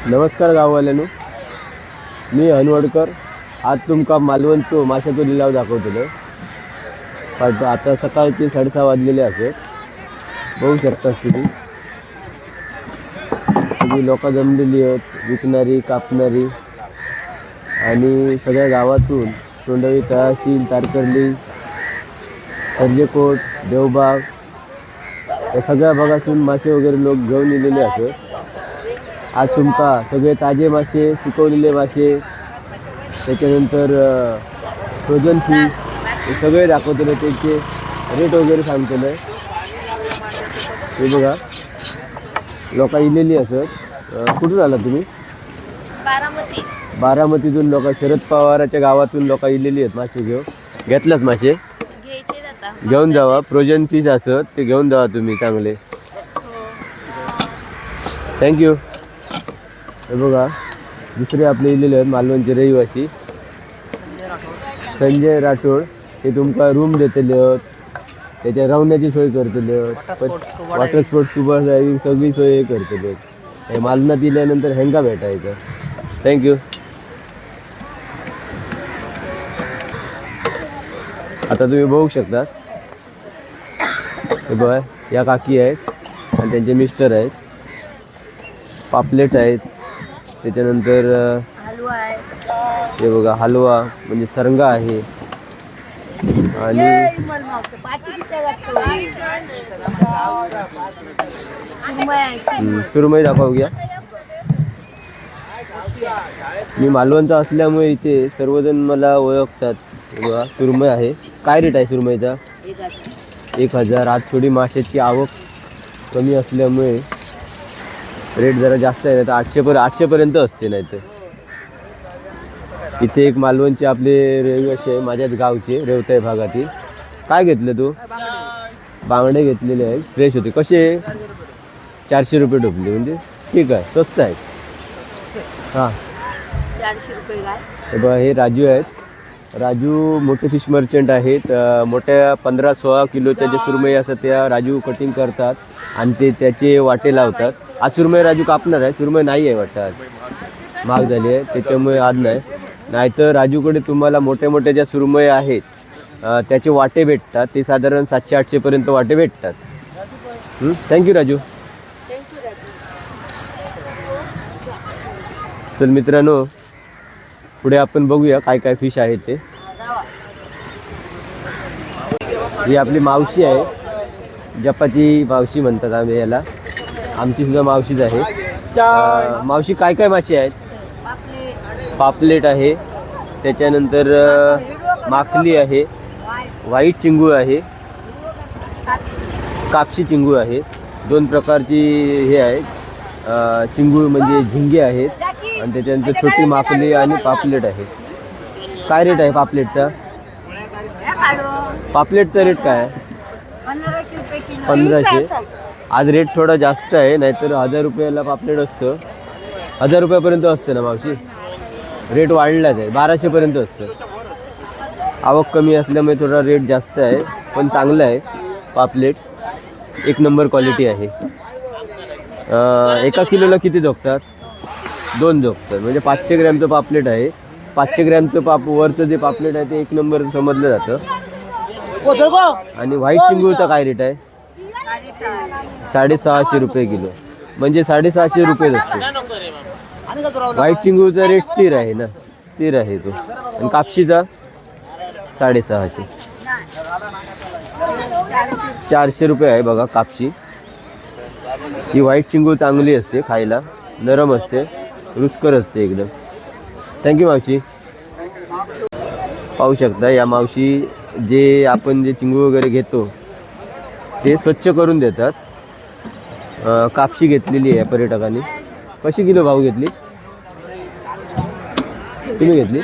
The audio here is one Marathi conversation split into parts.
नमस्कार गाववाल्यांनो, मी हनवडकर. आज तुमका मालवणचो माशाचो लिलाव दाखवतलो. आता सकाळचे 6:30 वाजलेले असत. बघू शकता तुम्ही सगळी लोक जमलेली आहेत, विकणारी, कापणारी आणि सगळ्या गावातून तोंडवी, तहसील, तारकर्ली, सर्जेकोट, देवबाग या सगळ्या भागातून मासे वगैरे लोक घेऊन येलेले असत. आज तुमका सगळे ताजे मासे, सुकवलेले मासे, त्याच्यानंतर फ्रोझन फिश हे सगळे दाखवतले. त्यांचे रेट वगैरे सांगतले. हे बघा, लोक इलेली असत. कुठून आला तुम्ही? बारामतीतून लोक, शरद पवाराच्या गावातून लोक इलेली आहेत मासे घेतलाच मासे घेऊन जावा. फ्रोझन फिश असत ते घेऊन जावा तुम्ही चांगले. थँक्यू. हे बघा, दुसरे आपले इलेले आहेत मालवणचे रहिवासी संजय राठोड. ते तुमका रूम देतले आहेत, त्याच्या राहण्याची सोय करतले आहेत, वॉटर स्पोर्ट्स, स्कुबा डायव्हिंग सगळी सोय करतले आहेत. हे मालवणात इल्यानंतर हेंगा भेटायचं. थँक्यू. आता तुम्ही बघू शकता, हे बघा, या काकी आहेत आणि त्यांचे मिस्टर आहेत. पापलेट आहेत, त्याच्यानंतर हे बघा हलवा म्हणजे सरंगा आहे आणि सुरमई दाखवू घ्या. मी मालवणचा असल्यामुळे इथे सर्वजण मला ओळखतात. बघा, सुरमई आहे. काय रेट आहे सुरमईचा? 1000. आज थोडी माशाची आवक कमी असल्यामुळे रेट जरा जास्त आहे. तर 800 पर्यंत असते. नाही तर इथे एक मालवणचे आपले रहिवासी आहे, माझ्याच गावचे, रेवताई भागातील. काय घेतलं तू? बांगडे घेतलेले आहेत, फ्रेश होते. कसे? 400 रुपये ढोपली. म्हणजे ठीक आहे, स्वस्त आहे. हां, 400 रुपये. बघा, हे राजू आहेत. राजू मोठे फिश मर्चंट आहेत. मोठ्या 15-16 किलोच्या जे सुरमई असतात त्या राजू कटिंग करतात आणि ते त्याचे वाटे लावतात. आज सुरमई राजू कापणार आहे. सुरमई नाही आहे वाटतं, आज महाग झाली आहे त्याच्यामुळे आज नाही. नाहीतर राजूकडे तुम्हाला मोठ्या मोठ्या ज्या सुरमई आहेत त्याचे वाटे भेटतात. ते साधारण 700-800 पर्यंत वाटे भेटतात. थँक्यू राजू. चल मित्रांनो, पुढे आपण बघूया काय काय फिश आहेत ते. ही आपली मावशी आहे, जपाची मावशी म्हणतात आम्ही याला. आमची सुद्धा मावशीच आहे. मावशी, काय काय मासे आहेत? पापलेट आहे, त्याच्यानंतर माखली आहे, व्हाईट चिंगू आहे, कापशी चिंगू आहे. 2 प्रकारची हे आहेत. चिंगू म्हणजे झिंगे आहेत आणि त्याच्यानंतर छोटी माखली आणि पापलेट आहे. काय रेट आहे पापलेटचा? पापलेटचा रेट काय आहे? 1500. आज रेट थोडा जास्त आहे, नाहीतर 1000 रुपयाला पापलेट असतं. 1000 रुपयापर्यंत असतं ना मावशी? रेट वाढलाच आहे, 1200 पर्यंत असतं. आवक कमी असल्यामुळे थोडा रेट जास्त आहे, पण चांगलं आहे पापलेट. 1 नंबर क्वालिटी आहे. एका किलोला किती झोपतात? 2 झोपतात. म्हणजे 500 ग्रॅमचं पापलेट आहे. 500 ग्रॅमचं वरचं जे पापलेट आहे ते 1 नंबर समजलं जातं. आणि व्हाईट चिंगूचा काय रेट आहे? 650 रुपये किलो. म्हणजे 650 रुपये असतो. व्हाईट चिंगूचा रेट स्थिर आहे ना, स्थिर आहे तो. आणि कापशीचा 650. 400 रुपये आहे बघा कापशी. ही व्हाईट चिंगू चांगली असते, खायला नरम असते, रुचकर असते एकदम. थँक्यू मावशी. पाहू शकता, या मावशी जे आपण जे चिंगू वगैरे घेतो ते स्वच्छ करून देतात. कापशी घेतलेली आहे पर्यटकांनी. कशी किलो भाव घेतली? तुम्ही घेतली?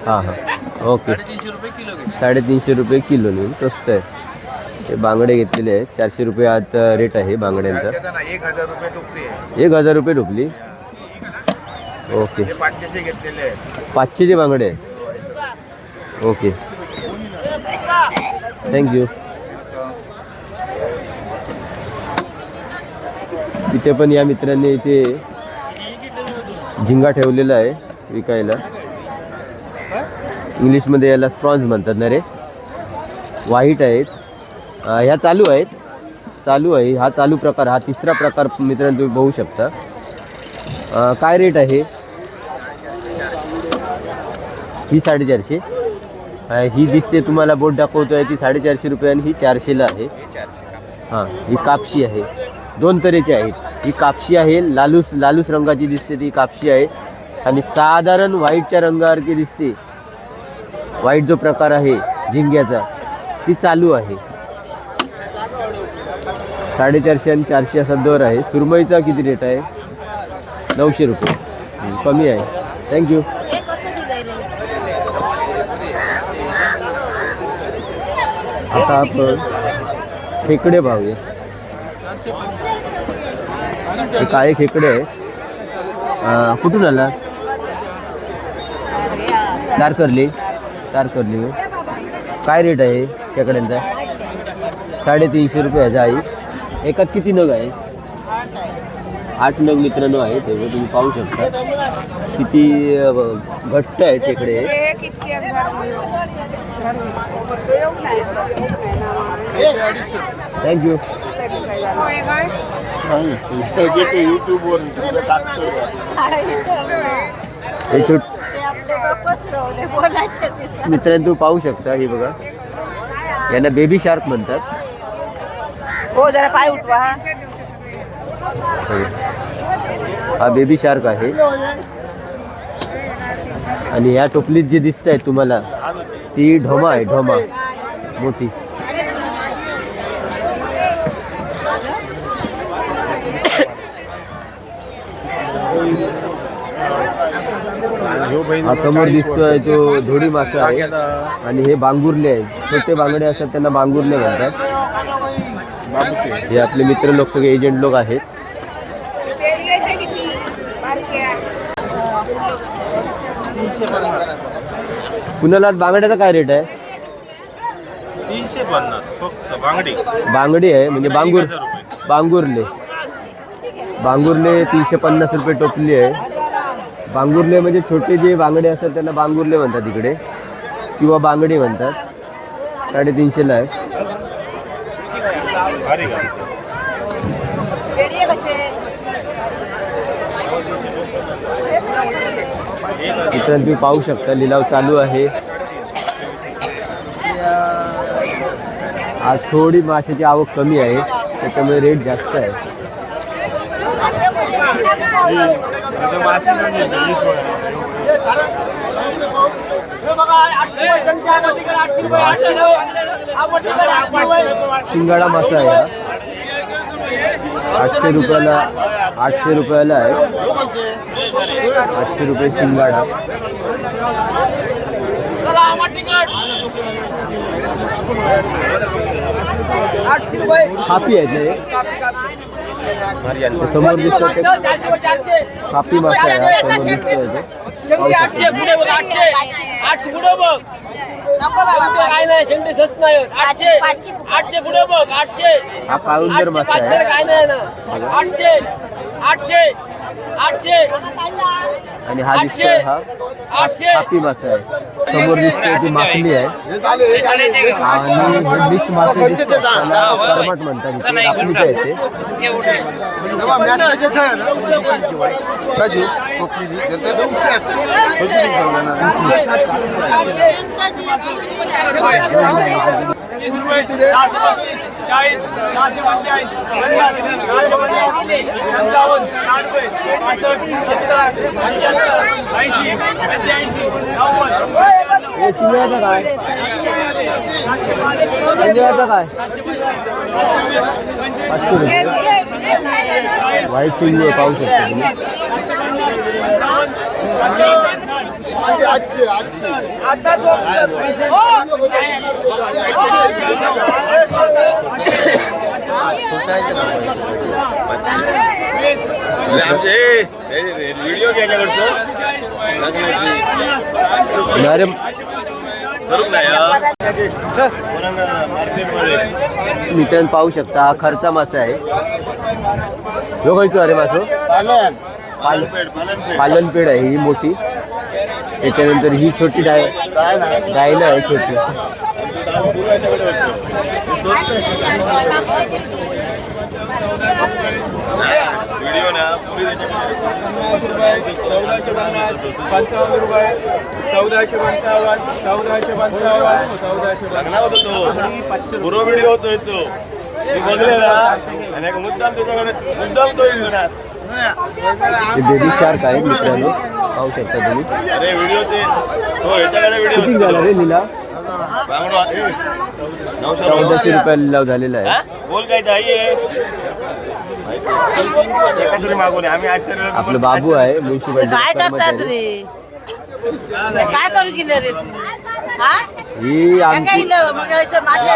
हां हां, ओके. 350 रुपये किलो. नाही, स्वस्त आहे. हे बांगडे घेतलेले आहेत. 400 रुपये आज रेट आहे बांगड्यांचा. 1000 रुपये ढोपली. ओके. 500चे बांगडे आहे. Okay, thank you. इथे पण या मित्रांनी इथे झिंगा ठेवलेला आहे विकायला. इंग्लिशमध्ये याला स्प्रॉन्स म्हणतात ना रे. व्हाईट आहेत. ह्या चालू आहेत. चालू आहे हा चालू प्रकार. हा तिसरा प्रकार मित्रांनो तुम्ही बघू शकता. काय रेट आहे? ही 450. ही दिसते तुम्हाला बोट दाखवतो आहे ती 450 रुपये आणि ही 400ला आहे. हां ही कापशी आहे. दोन तऱ्हेची आहेत. ही कापशी आहे लालूस रंगाची दिसते ती कापशी आहे आणि साधारण व्हाईटच्या रंगासारखी दिसते. व्हाईट जो प्रकार आहे झिंग्याचा ती चालू आहे. 450 आणि 400 असा दर आहे. सुरमईचा किती रेट आहे? 900 रुपये. कमी आहे. थँक्यू. आता आपण खेकडे पाहूया. हे काय खेकडे आहे. कुठून आला? तारकर्ली. काय रेट आहे खेकड्यांचा? 350 रुपये ह्याचा आहे. एकात किती नग आहे? 8 नग मित्रांनो आहे. तेव्हा तुम्ही पाहू शकता किती घट्ट आहे खेकडे. थँक्यू. मित्रांनो तुम्ही पाहू शकता. हे बघा यांना बेबी शार्क म्हणतात. हो जरा पाय उठवा. हा बेबी शार्क आहे आणि ह्या टोपलीत जे दिसत आहे तुम्हाला ती ढोमा आहे. ढोमा मोठी. हा समोर दिसतोय तो धोडी मासा आहे आणि हे बांगुरले आहे. छोटे बांगडे असतात त्यांना बांगुरले म्हणतात. हे आपले मित्र लोक सगळे एजंट लोक आहेत. कुणाला बांगड्याचा काय रेट आहे? 350 फक्त बांगडी आहे म्हणजे बांगुरले 350 रुपये टोपली आहे. बांगुरले म्हणजे छोटे जे बांगडे असतात त्यांना बांगुरले म्हणतात इकडे किंवा बांगडी म्हणतात. 350ला आहे. मित्रांनो तुम्ही पाहू शकता लिलाव चालू आहे. आज थोडी माशाची आवक कमी आहे त्याच्यामुळे रेट जास्त आहे. शिंगाडा मासा आहे. 800 रुपयाला आहे. 800 रुपये शिंगाडा. खापी आहेत ना समोर दिसतो खापी मासा आहे. समोर दिसतोय हा पाऊंडर मासा आहे. आणि हा दिसतोय हा खापी मासा आहे. समोर दिसतोय ती माकली आहे आणि मिक्स मासे दिसतात त्याला करमट म्हणतात. इथे आपलीच आहे ते. 40, 445, हे चिंगळ्याचं काय? चिंगळ्याचं काय? 500 रुपये. व्हाईट चिंगळी पाहू शकता तुम्ही. 800. व्हिडिओ घ्यायच्याकडचं मित्रांनो पाहू शकता हा खर्चा मासा आहे. जो काही अरे मासो पालनपेड आहे ही मोठी. त्याच्यानंतर ही छोटी डायना आहे छोटी. व्हिडिओ ना पुरी 1450 रुपये 1455 पूर्व व्हिडिओ होतोय तो मी बघले ना आणि एक मुद्दाम तुझ्याकडे मुद्दाम तो येईल ना. हे बेबी शार्क आहे मित्रांनो, पाहू शकता तुम्ही. अरे व्हिडिओ ते हो याच्याकडे व्हिडिओ किती झाला रे लीला? बांगडो 1400 रुपये लिलाव झालेला आहे. बोल काय आहे एकातरी मागवले आम्ही 800 आपलं बाबू आहे म्युन्सिपल काय करतात रे? काय करू गेले रे तू? हा? ही काय आमची केलं? मग असं मासे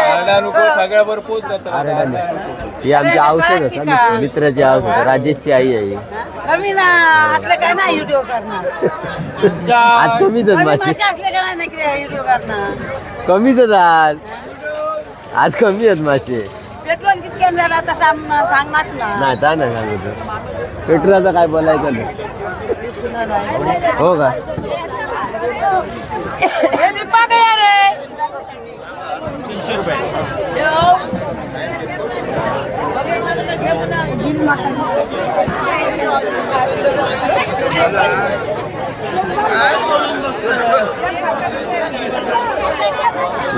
सगळ्या भरपूर जातात. अरे नाही. ही आमची औषध होता, मित्राची औषध. राजेशची आई आहे ही. कमी ना असले काय नाही व्हिडिओ करणार. आज कमीच आहेत कमी मासे, मासे असले काय नाही व्हिडिओ करणार. कमीच आहेत आज कमी आहेत मासे. पेट्रोल किती झालं आता सांगणार ना. नाही ता नाही सांगतो. पेट्रोलचं काय बोलायचं नाही. हो का? हे दीपा काय रे? 300 रुपये.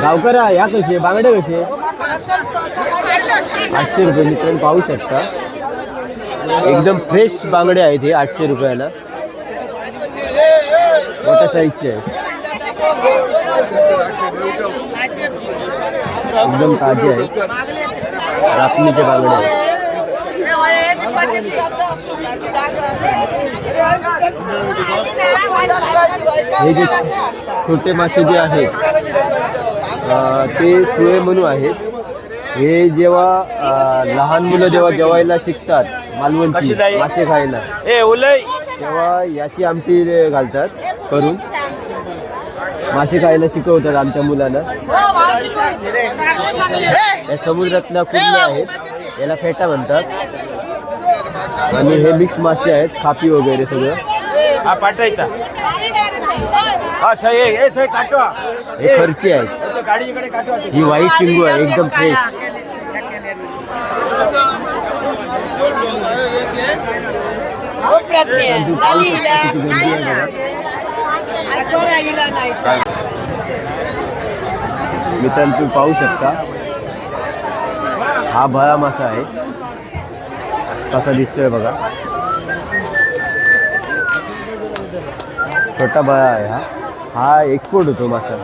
गावकरा या कसे बांगडे कसे? 800 रुपये मित्रांनो, पाहू शकता. एकदम फ्रेश बांगडे आहेत हे 800 रुपयाला. मोठ्या साईजचे आहे, एकदम ताजे आहेत. रापणीचे बांगडे आहेत. हे जे छोटे मासे जे आहेत ते सुळे म्हणून आहेत. हे जेव्हा लहान मुलं जेव्हा जेवायला शिकतात मालवणची मासे खायला, तेव्हा याची आमटी घालतात करून. मासे खायला शिकवतात आमच्या मुलांना. या समुद्रातल्या कुर्ल्या आहेत, याला फेटा म्हणतात. आणि हे मिक्स मासे आहेत, खापी वगैरे सगळं. हा पाठायचा हे खर्ची आहेत. ही व्हाईट चिंगू आहे, एकदम फ्रेश. मित्रांनो तुम्ही पाहू शकता, हा भळा मासा आहे, कसा दिसतोय बघा. छोटा भळा आहे हा एक्सपोर्ट होतो मासा.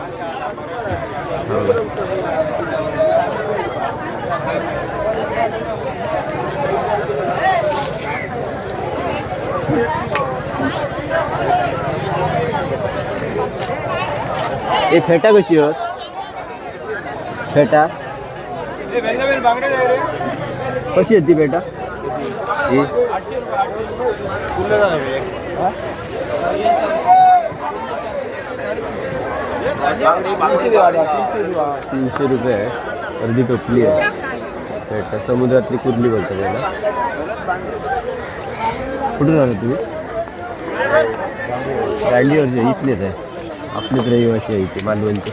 हे फेटा कशी होत? फेटा कशी आहे ती फेटा? ही 300 रुपये आहे. अर्धी टोपली आहे फेटा. समुद्रातली कुर्ली बोलतात त्याला. कुठून आला तुम्ही? रायलीवरचे इथलेच आहे, आपलेच रहिवासी आहे इथे मालवणचे.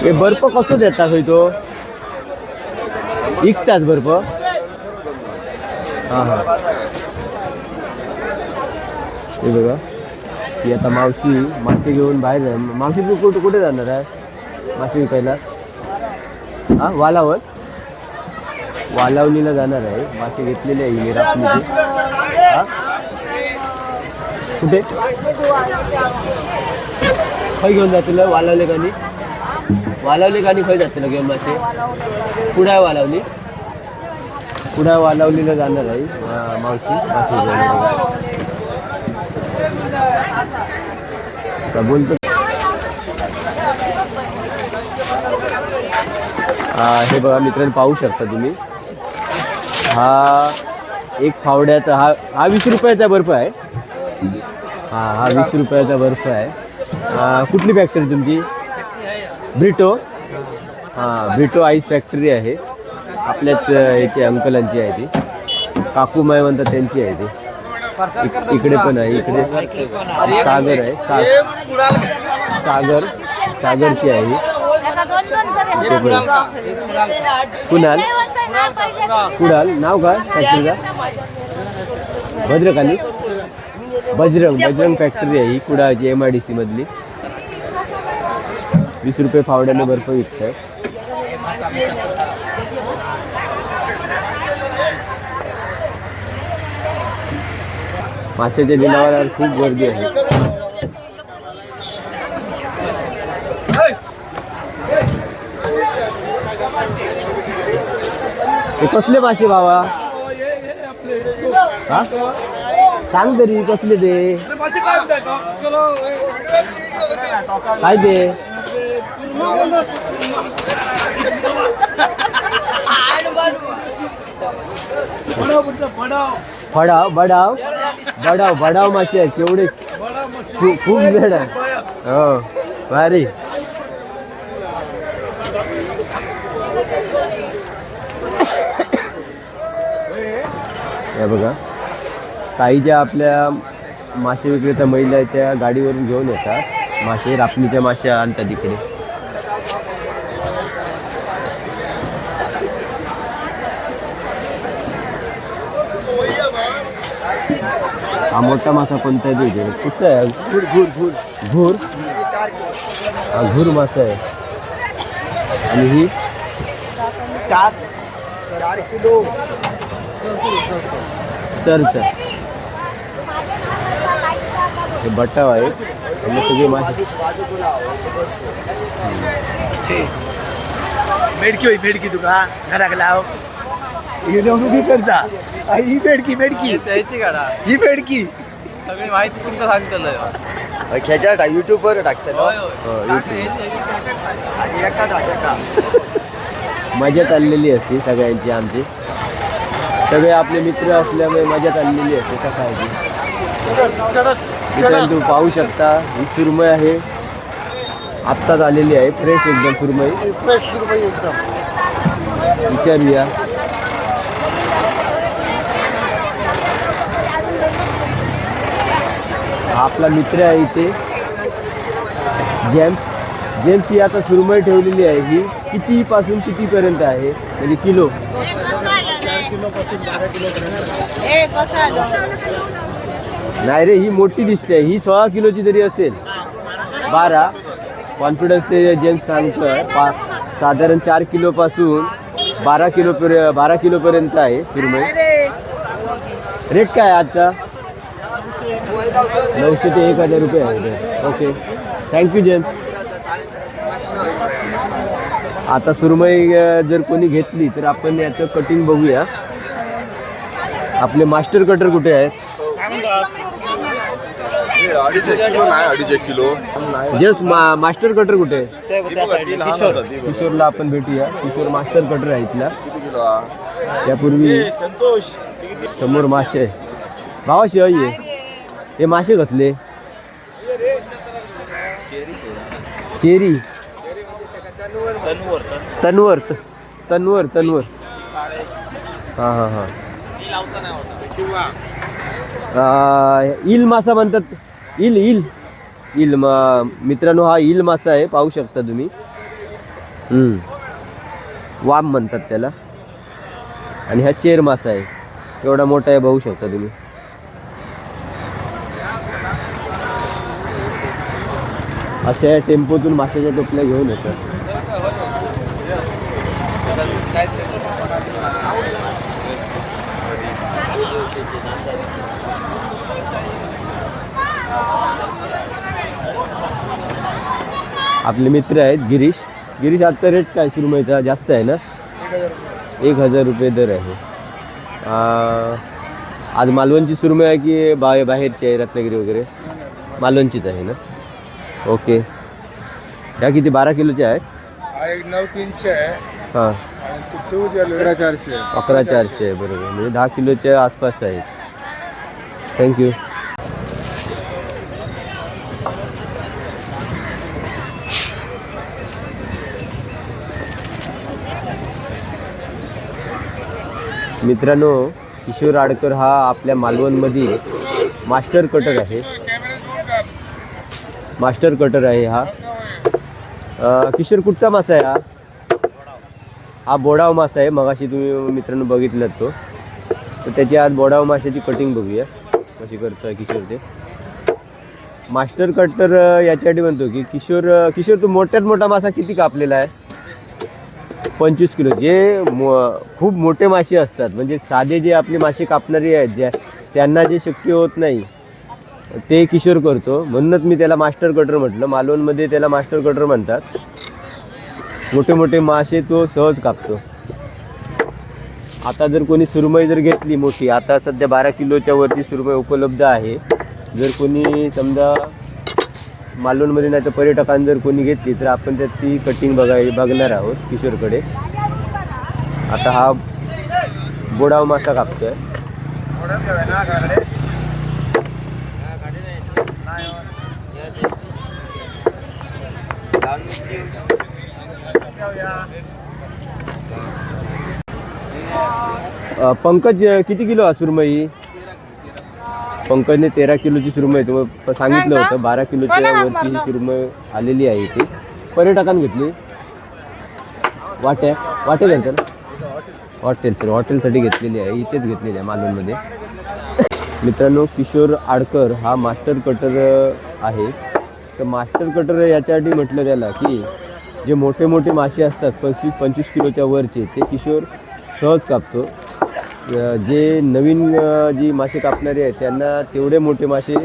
हे बर्फ कसं देतात होय तो? विकतात बर्फ? हां हां. हे बघा, ही आता मावशी मासे घेऊन बाहेर जाईल. मावशी तू कुठे जाणार आहे मासे विकायला? हां, वालावलीला जाणार आहे. मासे घेतलेले आहे हिने रापणीची. हां, कुठे खय घेऊन जातील? वालावले गाणी खय जातील घेऊन मासे? पुढे वालावली, पुढे वालावलीला जाणार आहे मावशी मासे घेऊन. का बोलतो? हे बघा मित्रांनो, पाहू शकता तुम्ही. हा एक फावड्याचा हा 20 रुपयाचा बर्फ आहे. हा 20 रुपयाचा बर्फ आहे. कुठली फॅक्टरी तुमची? ब्रिटो. हां, ब्रिटो आईस फॅक्टरी आहे. आपल्याच याची अंकलांची आहे ती, काकूमाय म्हणतात त्यांची आहे ती. इकडे पण आहे, इकडे सागर आहे, सागरची आहे ही. इथे पण आहे. कुणाल नाव काय फॅक्टरीला? भद्रकाली बजरंग फॅक्टरी आहे ही कुडाळची MIDC मधली. 20 रुपये फावड्याने बर्फ विकत आहे. माशाच्या लिलावाला खूप गर्दी आहे. हे कसले मासे बाबा? हा? सांग तरी कसले ते काय ते? फडाव बडाव बडाव बडाव मासे आहेत केवढे, खूप वेळ आहे. हो भारी. हे बघा, काही ज्या आपल्या मासे विक्रेत्या महिला आहेत त्या गाडीवरून घेऊन येतात मासे, रापणीच्या मासे आणतात इकडे. हा मोठा मासा कोणता आहे तुझे? कुठचा आहे? घूर हा घूर मासा आहे. आणि ही 4 किलो चरच. हे बटाव आहे आणि सगळे मासे. बेडकी तुका घराक लाव करता ही बेडकी ही बेडकी सगळी माहिती तुमचं सांगतलं. खेचा युट्यूबवर टाकतात. मजा चाललेली असते सगळ्यांची, आमची सगळे आपले मित्र असल्यामुळे मजा चाललेली असते सकाळची. मित्रांनो तुम्ही पाहू शकता ही सुरमई आहे, आत्ताच आलेली आहे, फ्रेश एकदम सुरमई. विचारूया. आपला मित्र आहे इथे जेम्स ही आता सुरमई ठेवलेली आहे. ही किती पासून कितीपर्यंत आहे म्हणजे किलो? नाही रे, ही मोठी दिसते, ही 16 किलोची तरी असेल. 12 कॉन्फिडन्स ते जेम्स सांगतोय. साधारण 4 किलोपासून 12 किलोपर्यंत आहे सुरमई. रेट काय आजचा? 900 ते 1000 रुपये आहे. Okay, thank you James. आता सुरमई जर कोणी घेतली तर आपण याचं कटिंग बघूया. आपले मास्टर कटर कुठे आहेत? 2.5 किलो. जस्ट मास्टर कटर कुठे? किशोरला आपण भेटूया. किशोर मास्टर कटर आहे इथला. त्यापूर्वी समोर मासे भावाशी आहे. हे मासे घातले चेरी तनवर. हां इल मासा म्हणतात. इल मित्रांनो, हा इल मासा आहे, पाहू शकता तुम्ही. वाम म्हणतात त्याला. आणि हा चेर मासा आहे, एवढा मोठा आहे, पाहू शकता तुम्ही. अशा टेम्पोतून माशाच्या टोपल्या घेऊन येतात. आपले मित्र आहेत गिरीश आजचा रेट काय सुरमईचा? जास्त आहे ना? 1000 रुपये दर आहे. आज मालवणची सुरमई आहे की बाहेरची आहे? रत्नागिरी वगैरे मालवणचीच आहे ना? ओके. ह्या किती 12 किलोच्या आहेत? 9-3 आहे. हां, 11-400 आहे. बरोबर, म्हणजे 10 किलोच्या आसपास आहेत. थँक्यू. मित्रांनो, किशोर आडकर हा आपल्या मालवणमधील मास्टर कटर आहे. मास्टर कटर आहे हा. किशोर कुठचा मासा आहे हा? हा बोडाव मासा आहे. मगाशी तुम्ही मित्रांनो बघितलं तो. तर त्याची आज बोडाव माशाची कटिंग बघूया कशी करतोय किशोर ते. मास्टर कटर याच्यासाठी म्हणतो की किशोर तू मोठ्यात मोठा मासा किती कापलेला आहे? 25 किलो. जे खूप मोठे मासे असतात, म्हणजे साधे जे आपले मासे कापणारे आहेत त्यांना जे शक्य होत नाही ते किशोर करतो. म्हणूनच मी त्याला मास्टर कटर म्हटलं. मालवणमध्ये त्याला मास्टर कटर म्हणतात. मोठे मोठे मासे तो सहज कापतो. आता जर कोणी सुरमई जर घेतली मोठी, आता सध्या 12 किलोच्या वरची सुरमई उपलब्ध आहे. जर कोणी समजा मालवणमध्ये नाही तर पर्यटकांनी जर कोणी घेतली तर आपण त्याची कटिंग बघणार आहोत किशोरकडे. आता हा बोडाव मासा कापतोय. पंकज किती किलो हा सुरमई? पंकजने 13 किलोची सुरमई तुम्हाला सांगितलं होतं. 12 किलोच्या वरची ही सुरमई आलेली आहे इथे. पर्यटकांनी घेतली. वाटेल ना हॉटेलसाठी घेतलेली आहे. इथेच घेतलेली आहे मालवणमध्ये. मित्रांनो, किशोर आडकर हा मास्टर कटर आहे. तर मास्टर कटर याच्यासाठी म्हटलं त्याला की जे मोठे मोठे मासे असतात 25 किलोच्या वरचे ते किशोर सहज कापतो. जे नवीन जी मासे कापणारे आहेत त्यांना तेवढे मोठे मासे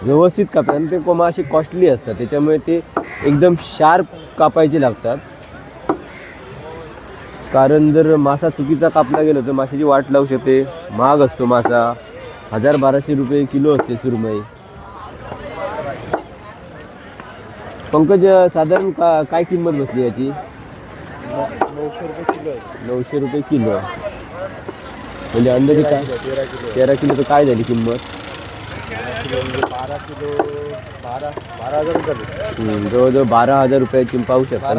व्यवस्थित कापतात आणि ते मासे कॉस्टली असतात. त्याच्यामुळे ते एकदम शार्प कापायचे लागतात. कारण जर मासा चुकीचा कापला गेला तर माशाची वाट लावू शकते. महाग असतो मासा. 1000-1200 रुपये किलो असते सुरमई. पंकज, साधारण काय किंमत बसली याची? 900 रुपये किलो. म्हणजे अंदाजे काय? 13 किलो तर काय झाली किंमत? 12,000 रुपये. जवळजवळ 12,000 रुपयाची पाहू शकता.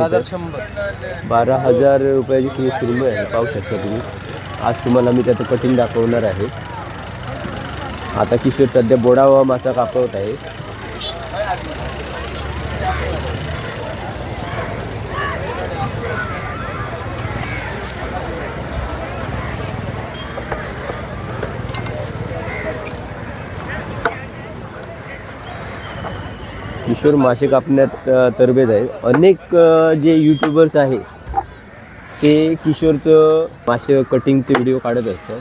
12,000 रुपयाची किंमत सुरमई आहे, पाहू शकता तुम्ही. आज तुम्हाला मी त्याचं कटिंग दाखवणार आहे. आता किशोर सध्या बोडावा मासा कापवत आहे. किशोर मासे कापण्यात तरबेज आहे. अनेक जे यूट्यूबर्स आहेत ते किशोरचं मासे कटिंगचे व्हिडिओ काढत असतात.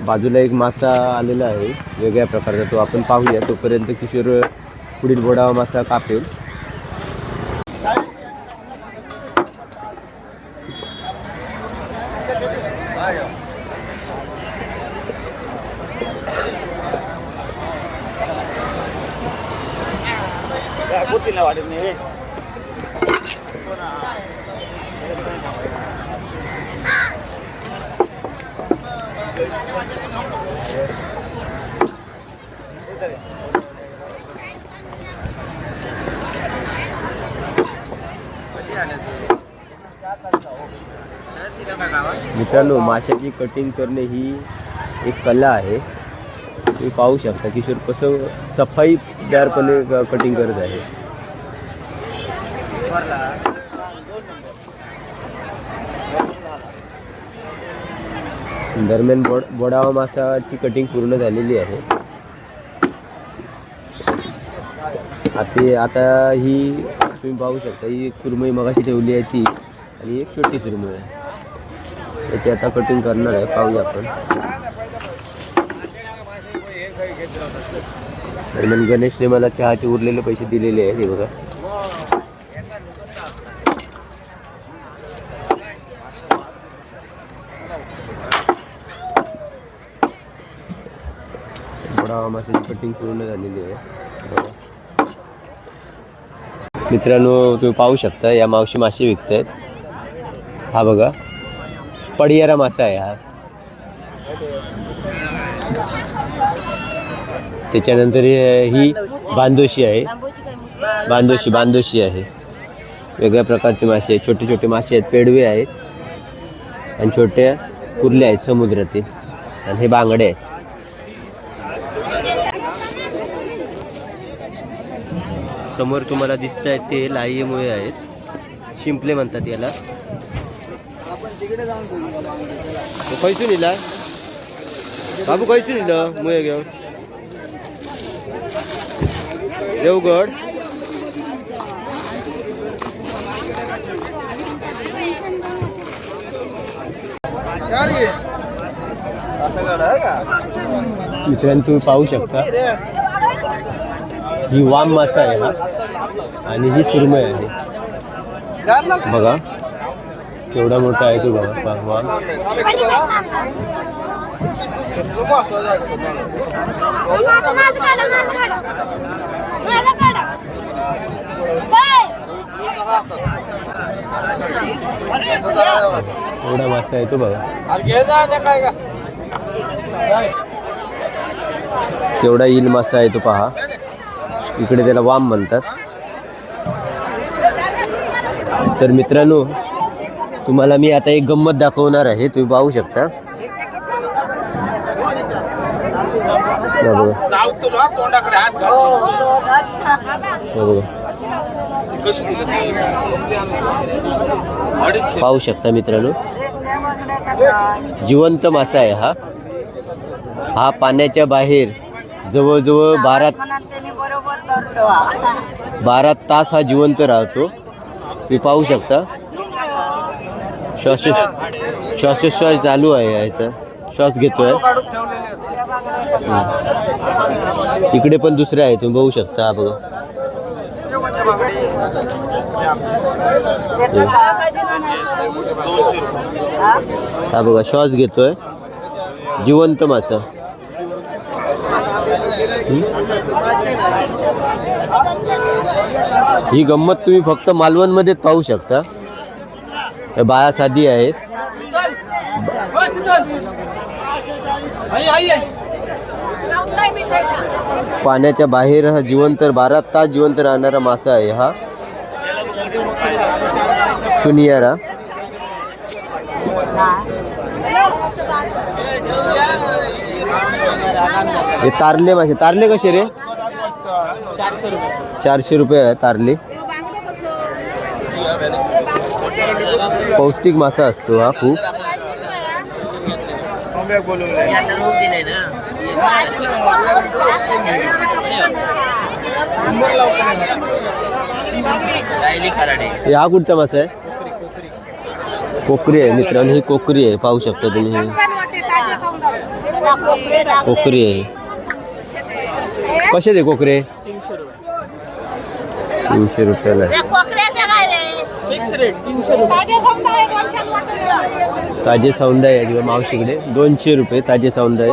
बाजूला एक मासा आलेला आहे वेगळ्या प्रकारचा, तो आपण पाहूया. तोपर्यंत किशोर पुढील बोडावा मासा कापेल. मित्रांनो, माशाची कटिंग करणे ही एक कला आहे. तुम्ही पाहू शकता किशोर कसं सफाईदारपणे कटिंग करत आहे. दरम्यान बोडावा मासाची कटिंग पूर्ण झालेली आहे. आता ही तुम्ही पाहू शकता, ही एक सुरमई मगाशी ठेवली याची आणि एक छोटी सुरमई आहे. याची आता कटिंग करणार आहे, पाहूया आपण. दरम्यान गणेशने मला चहाचे उरलेले पैसे दिलेले आहेत. हे बघा, बोडावा माशाची कटिंग पूर्ण झालेली आहे. मित्रांनो तुम्ही पाहू शकता या मावशी मासे विकतायत. हा बघा पडियारा मासा आहे हा. त्याच्यानंतर ही बांदोशी आहे. बांदोशी आहे. वेगळ्या प्रकारचे मासे आहेत. छोटे छोटे मासे आहेत. पेडवे आहेत आणि छोट्या कुर्ल्या आहेत समुद्रातील. आणि हे बांगडे आहेत. समोर तुम्हाला दिसत आहेत ते लाही मुळे आहेत. शिंपले म्हणतात याला. कैसून इला बाबू कैसून इलं मुळे घेऊन देवगड. मित्रांनो तुम्ही पाहू शकता ही वाम मासा आहे हा आणि ही सुरमई आहे. बघा केवढा मोठा आहे तो बघा वाम. एवढा मासा आहे तो बघा. केवढा येईल मासा आहे तो पहा. इकडे त्याला वाम म्हणतात. तर मित्रांनो तुम्हाला मी आता एक गंमत दाखवणार आहे. तुम्ही पाहू शकता. पाहू शकता मित्रांनो जिवंत मासा आहे हा. हा पाण्याच्या बाहेर जवळजवळ 12 तास हा जिवंत राहतो. तुम्ही पाहू शकता. श्वासोच्छ्वास चालू आहे याचा. श्वास घेतोय. इकडे पण दुसरे आहे तुम्ही बघू शकता. हा बघा हा बघा श्वास घेतोय. जिवंत मासा. ही गंमत तुम्ही फक्त मालवण मध्येच पाहू शकता. बाया साधी आहेत. पाण्याच्या बाहेर हा जिवंत 12 तास जिवंत राहणारा मासा आहे हा सुनियारा. हे तारले मासे. तारले कसे रे? 400 रुपये आहे तारले. पौष्टिक मासा असतो हा खूप. हा कुठचा मासा आहे? कोकरी आहे मित्रांनो. ही कोकरी आहे पाहू शकता तुम्ही. कोकरी आहे. कसे दे कोकरे? 300 रुपयाला. ताजे सौंदा आहे किंवा मावशीकडे 200 रुपये ताजे सौंदा आहे.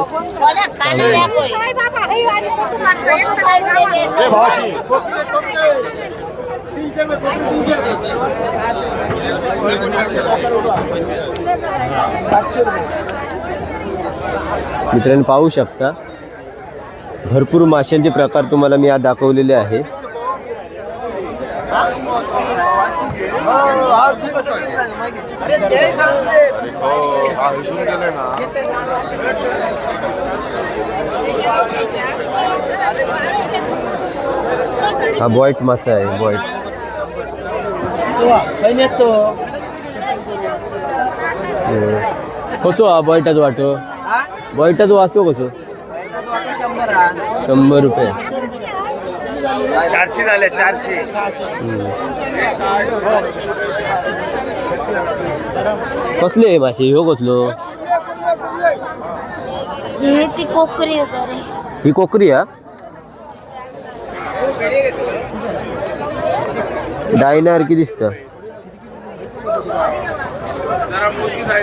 मित्रांनो पाहू शकता भरपूर माशांचे प्रकार तुम्हाला मी आज दाखवलेले आहे. हा बॉईट मासा आहे. बॉईट कसो हा बॉईटाच वाटो? बॉईटाच वाचतो कसो? 100 रुपये. 400 झाले. 400. कसले मासे ह्यो कसलो? ती कोकरी वगैरे. ही कोकरी हा. डायनासारखी दिसतं.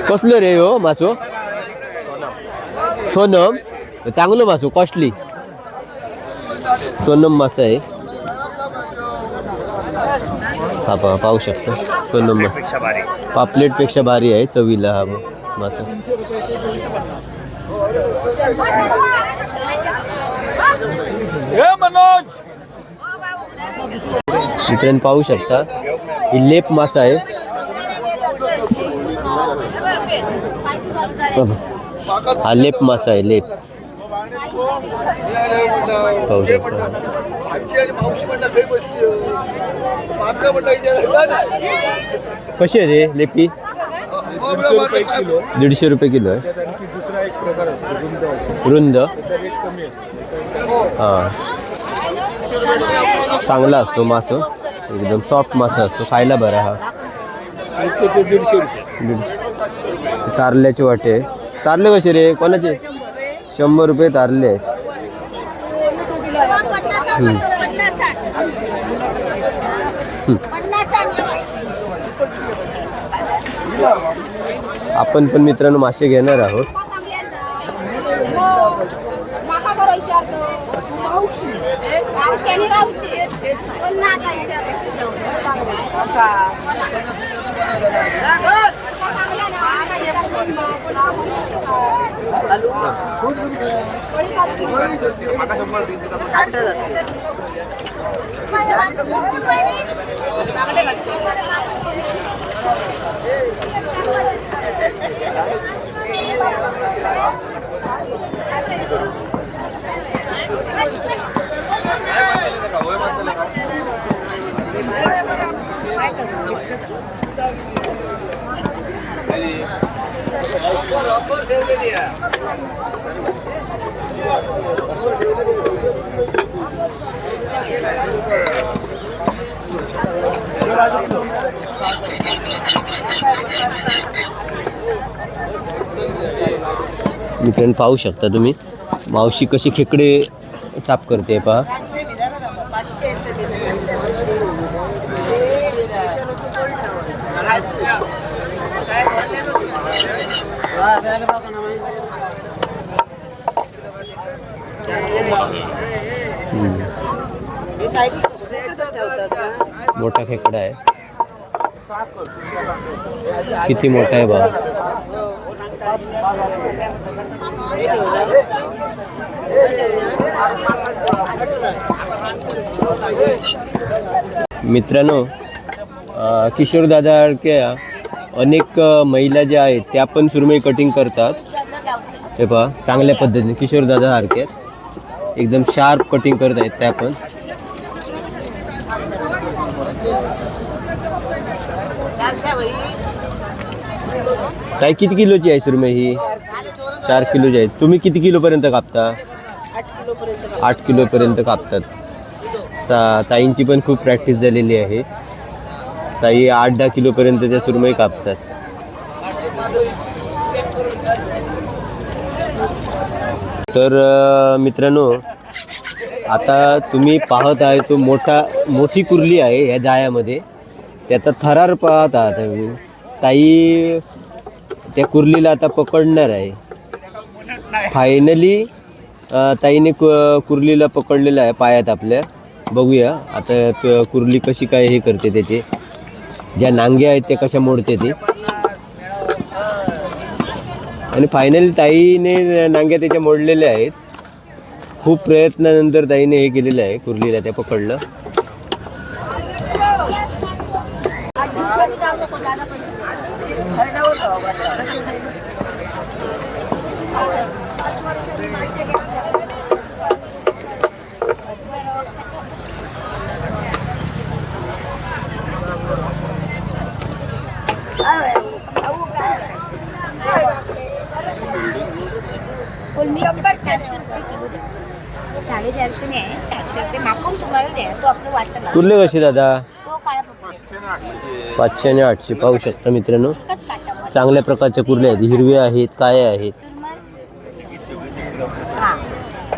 कसलो रे हो मासो? सोनम. चांगलं मासो. कॉस्टली सोनम मासा आहे. हा पाहू शकता तो नंबर पापलेटपेक्षा भारी आहे चवीला हा मासा. मित्रांनो पाहू शकता ही लेप मासा आहे. हा लेप मासा आहे लेप पाहू शकता. कशी आहे रे लेपी? 150 रुपये किलो आहे. रुंद हां चांगला असतो मासा एकदम सॉफ्ट मासा असतो खायला बरा. हा 150 तारल्याचे वाटे आहे. तारले कसे रे कोणाचे? 100 रुपये तारले आहे. आपण पण मित्रांनो मासे घेणार आहोत. मित्रांनो पाहू शकता तुम्ही मावशी कशी खेकडे साफ करते पहा. मोठा खेकडा आहे. किती मोठा आहे बघा. मित्रांनो किशोर दादा अनेक महिला ज्या आहेत त्या पण सुरमई कटिंग करतात. हे पहा चांगल्या पद्धतीने किशोर दादा सारखे एकदम शार्प कटिंग करत आहेत त्या पण. ताई किती किलोची आहे सुरमई ही? 4 किलोची आहे. तुम्ही किती किलोपर्यंत कापता? 8 किलोपर्यंत कापतात. ताईंची पण खूप प्रॅक्टिस झालेली आहे. ताई 8-10 किलोपर्यंत त्या सुरमई कापतात. तर मित्रांनो आता तुम्ही पाहत आहे तो मोठी कुर्ली आहे या जाळ्यामध्ये. त्याचा थरार पाहत आहात. ताई त्या कुर्लीला आता पकडणार आहे. फायनली ताईने कुर्लीला पकडलेलं आहे पायात आपल्या. बघूया आता कुर्ली कशी काय हे करते त्याचे ज्या नांग्या आहेत त्या कशा मोडते ते. आणि फायनली ताईने नांग्या त्याच्या मोडलेल्या आहेत. खूप प्रयत्नानंतर ताईने हे केलेलं आहे कुर्लीला त्या पकडलं. नंबर 400 रुपये किलो. 450 नाही आहे. 400 रुपये मापून तुम्हाला द्या. तो आपलं वाटतं ना. कुर्ले कशी दादा? तो काळा पकडे 500 आणि 800 पाहू शकता मित्रांनो. चांगल्या प्रकारच्या कुर्ल्या आहेत. हिरव्या आहेत काळ्या आहेत.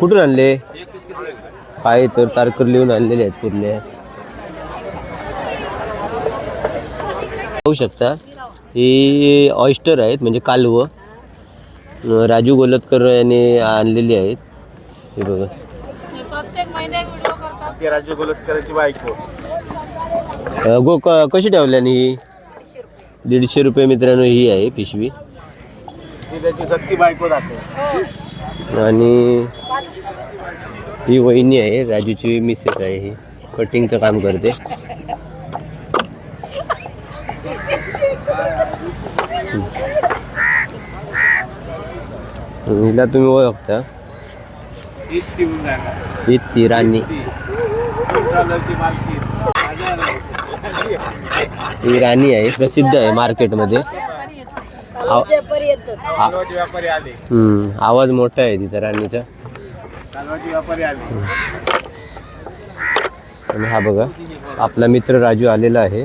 कुठून आणले? काय तर तारकर्लीहून आणलेले आहेत कुर्ल्या. पाहू शकता हे ऑयस्टर आहेत म्हणजे कालवं. राजू गोलतकर यांनी आणलेली आहेत. हे बघा प्रत्येक महिन्यात व्हिडिओ करतात. राजू गोलतकरची बायको कशी ठेवल्याने ही 150 रुपये मित्रांनो ही आहे पिशवी. ती त्याची सक्ती बायको दाखव. आणि ही वहिनी आहे, राजूची मिसेस आहे, ही कटिंगचं काम करते. हिला तुम्ही ओळखता, ती राणी. ही राणी आहे, प्रसिद्ध आहे मार्केटमध्ये. व्यापारी आले. आवाज मोठा आहे तिचा राणीचा. व्यापारी आले. आणि हा बघा आपला मित्र राजू आलेला आहे.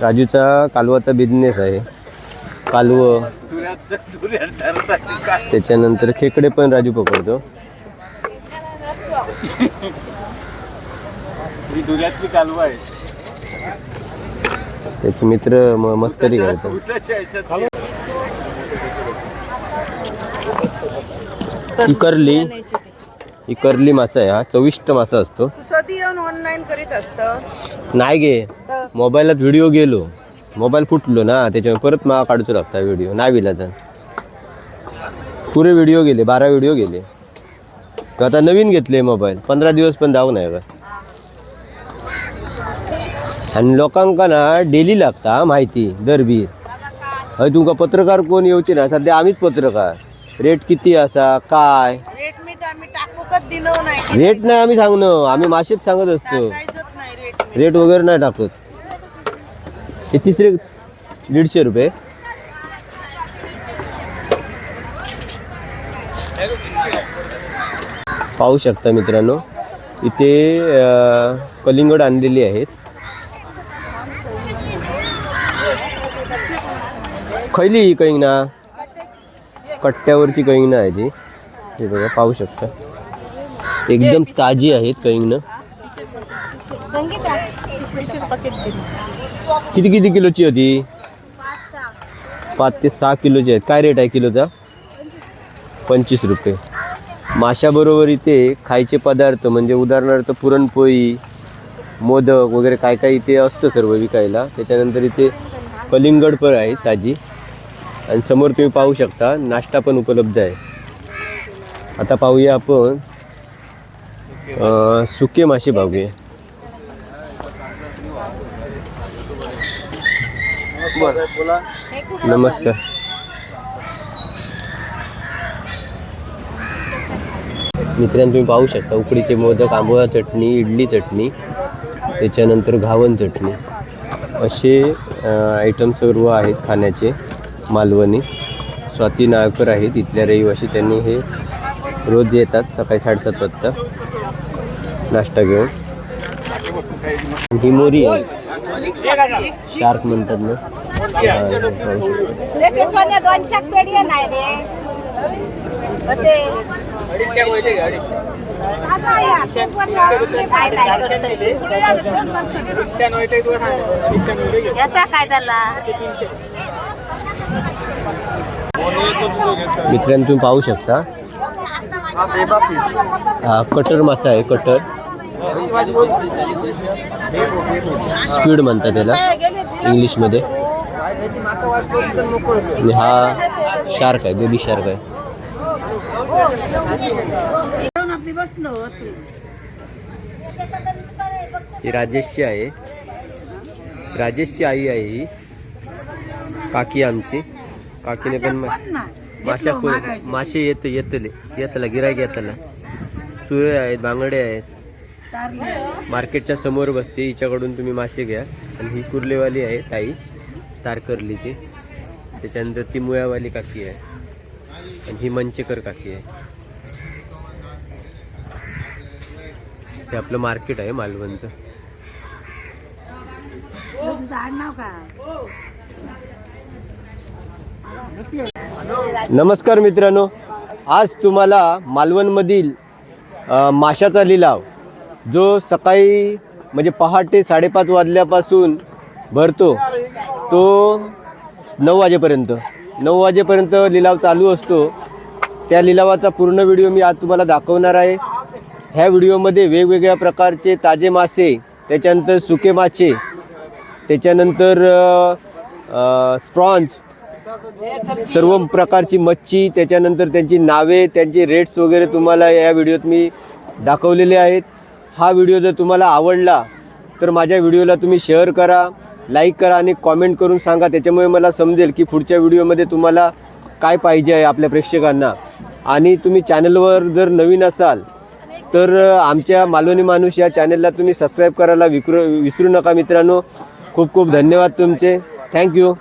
राजूचा कालवाचा बिझनेस आहे, कालवं, त्याच्यानंतर खेकडे पण राजू पकडतो. ही दुर्यातली कालवा आहे. त्याचे मित्र मस्करी करतात. ही करली मासा आहे, हा चविष्ट मासा असतो. ऑनलाईन करीत असतं. नाही गे, मोबाईलात व्हिडिओ गेलो, मोबाईल फुटलो ना, त्याच्यामुळे परत मला काढूच लागता व्हिडिओ. नाही विला तर पुरे व्हिडिओ गेले, 12 व्हिडिओ गेले. आता नवीन घेतले मोबाईल, 15 दिवस पण जाऊ नाही का. आणि लोकांका ना डेली लागता माहिती दरबीर. हय तुमका पत्रकार कोण येऊचे ना, सध्या आम्हीच पत्रकार. रेट किती असा काय रेट मीठ आम्ही टाकूकच दिलो नाही. रेट नाही आम्ही सांगणं, आम्ही मासेच सांगत असतो. नाही रेट. रेट वगैरे नाही टाकत. हे तिसरे 150 रुपये. पाहू शकता मित्रांनो, इथे कलिंगड आणलेली आहेत. खैली ही कैंगना, कट्ट्यावरची कैंगना आहे ती. हे बघा पाहू शकता, एकदम ताजी आहेत कैंगनं. किती किती किलोची होती? 5 ते 6 किलोची आहेत. काय रेट आहे किलोचा? 25 रुपये. माशाबरोबर इथे खायचे पदार्थ म्हणजे उदाहरणार्थ पुरणपोळी, मोदक वगैरे काय काय इथे असतं सर्व विकायला. त्याच्यानंतर इथे कलिंगड पण आहे ताजी. आणि समोर तुम्ही पाहू शकता नाश्ता पण उपलब्ध आहे. आता पाहूया आपण सुके मासे पाहूया. नमस्कार. मित्रांनो तुम्ही पाहू शकता उकडीचे मोदक, आंबोळा चटणी, इडली चटणी, त्याच्यानंतर घावन चटणी असे आयटम सर्व आहेत खाण्याचे. मालवणी. स्वाती नायकर आहेत इथल्या रहिवासी. त्यांनी हे रोज येतात सकाळी 7:30 वाजता नाश्ता घेऊन. ही मोरी आहे, शार्क म्हणतात ना. काय झाला मित्रांनो तुम्ही पाहू शकता कटर मासा आहे. कटर स्क्विड म्हणतात त्याला इंग्लिशमध्ये. आणि हा शार्क आहे, बेबी शार्क आहे. ही राजेशची आहे, राजेशची आई आहे ही. काकी आमची. काकीने पण मासे येतले गिरायक येतला. सुळे आहेत, बांगडे आहेत. मार्केटच्या समोर बसते, हिच्याकडून तुम्ही मासे घ्या. आणि ही कुर्लेवाली आहे ताई, तारकर्लीची. त्याच्यानंतर ती मुळावाली काकी आहे आणि ही मंचेकर काकी आहे. हे आपलं मार्केट आहे मालवणचं. नमस्कार मित्रांनो, आज तुम्हाला मालवणमधील माशाचा लिलाव जो सकाळी म्हणजे पहाटे 5:30 वाजल्यापासून भरतो तो 9 वाजेपर्यंत लिलाव चालू असतो. त्या लिलावाचा पूर्ण व्हिडिओ मी आज तुम्हाला दाखवणार आहे. ह्या व्हिडिओमध्ये वेगवेगळ्या प्रकारचे ताजे मासे, त्याच्यानंतर सुके मासे त्याच्यानंतर स्प्रॉन्स, सर्व प्रकारची मच्छी, त्याच्यानंतर त्यांची नावे, त्यांचे रेट्स वगैरे तुम्हाला या व्हिडिओत मी दाखवलेले आहेत. हा व्हिडिओ जर तुम्हाला आवडला तर माझ्या व्हिडिओला तुम्ही शेअर करा, लाईक करा आणि कॉमेंट करून सांगा. त्याच्यामुळे मला समजेल की पुढच्या व्हिडिओमध्ये तुम्हाला काय पाहिजे आहे आपल्या प्रेक्षकांना. आणि तुम्ही चॅनलवर जर नवीन असाल तर आमच्या मालवणी माणूस या चॅनलला तुम्ही सबस्क्राईब करायला विसरू नका मित्रांनो. खूप खूप धन्यवाद तुमचे. थँक्यू.